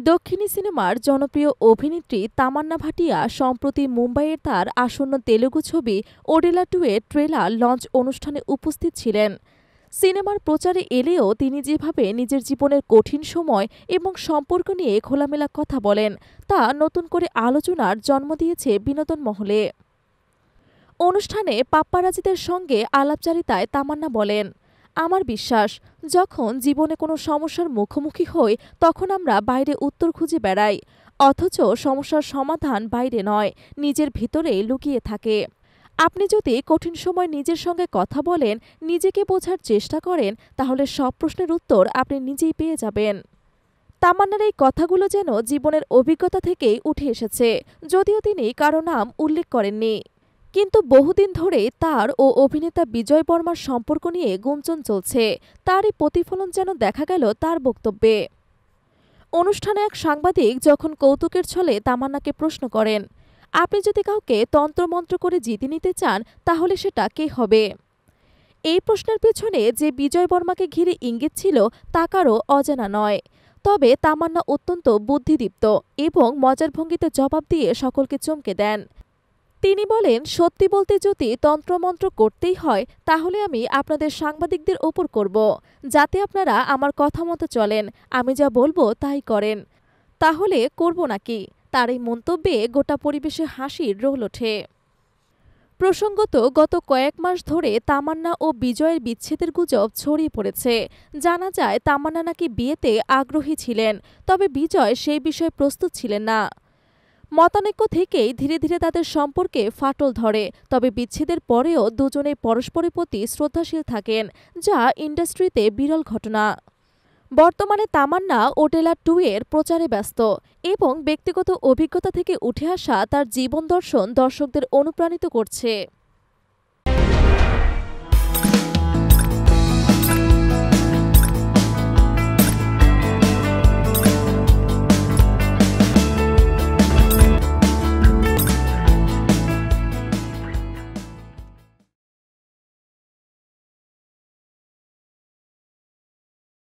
দক্ষিণী সিনেমার জনপ্রিয় অভিনেত্রী তামান্না ভাটিয়া সম্প্রতি মুম্বাইয়ের তার আসন্ন তেলুগু ছবি ওডেলা 2 এর ট্রেলার লঞ্চ অনুষ্ঠানে উপস্থিত ছিলেন। সিনেমার প্রচারে এলেও তিনি যেভাবে নিজের জীবনের কঠিন সময় এবং সম্পর্ক নিয়ে খোলামেলা কথা বলেন তা নতুন করে আলোচনার জন্ম দিয়েছে বিনোদন মহলে। অনুষ্ঠানে পাপ্পারাজিদের সঙ্গে আলাপচারিতায় তামান্না বলেন, আমার বিশ্বাস, যখন জীবনে কোনো সমস্যার মুখোমুখি হই তখন আমরা বাইরে উত্তর খুঁজে বেড়াই, অথচ সমস্যার সমাধান বাইরে নয়, নিজের ভিতরেই লুকিয়ে থাকে। আপনি যদি কঠিন সময় নিজের সঙ্গে কথা বলেন, নিজেকে বোঝার চেষ্টা করেন, তাহলে সব প্রশ্নের উত্তর আপনি নিজেই পেয়ে যাবেন। তামান্নার এই কথাগুলো যেন জীবনের অভিজ্ঞতা থেকেই উঠে এসেছে, যদিও তিনি কারো নাম উল্লেখ করেননি। কিন্তু বহুদিন ধরে তার ও অভিনেতা বিজয় বর্মার সম্পর্ক নিয়ে গুঞ্জন চলছে, তারই প্রতিফলন যেন দেখা গেল তার বক্তব্যে। অনুষ্ঠানে এক সাংবাদিক যখন কৌতুকের ছলে তামান্নাকে প্রশ্ন করেন, আপনি যদি কাউকে তন্ত্রমন্ত্র করে জিতে নিতে চান তাহলে সেটা কে হবে? এই প্রশ্নের পেছনে যে বিজয় বর্মাকে ঘিরে ইঙ্গিত ছিল তা কারও অজানা নয়। তবে তামান্না অত্যন্ত বুদ্ধিদীপ্ত এবং মজার ভঙ্গিতে জবাব দিয়ে সকলকে চমকে দেন। তিনি বলেন, সত্যি বলতে যদি তন্ত্রমন্ত্র করতেই হয় তাহলে আমি আপনাদের সাংবাদিকদের ওপর করব, যাতে আপনারা আমার কথা মতো চলেন, আমি যা বলবো তাই করেন। তাহলে করব নাকি? তার এই মন্তব্যে গোটা পরিবেশে হাসির রোল ওঠে। প্রসঙ্গত, গত কয়েক মাস ধরে তামান্না ও বিজয়ের বিচ্ছেদের গুজব ছড়িয়ে পড়েছে। জানা যায় তামান্না নাকি বিয়েতে আগ্রহী ছিলেন, তবে বিজয় সেই বিষয়ে প্রস্তুত ছিলেন না। মতানৈক্য থেকেই ধীরে ধীরে তাদের সম্পর্কে ফাটল ধরে, তবে বিচ্ছেদের পরেও দুজনেই পরস্পরের প্রতি শ্রদ্ধাশীল থাকেন, যা ইন্ডাস্ট্রিতে বিরল ঘটনা। বর্তমানে তামান্না ওডেলা 2 এর প্রচারে ব্যস্ত এবং ব্যক্তিগত অভিজ্ঞতা থেকে উঠে আসা তার জীবন দর্শন দর্শকদের অনুপ্রাণিত করছে।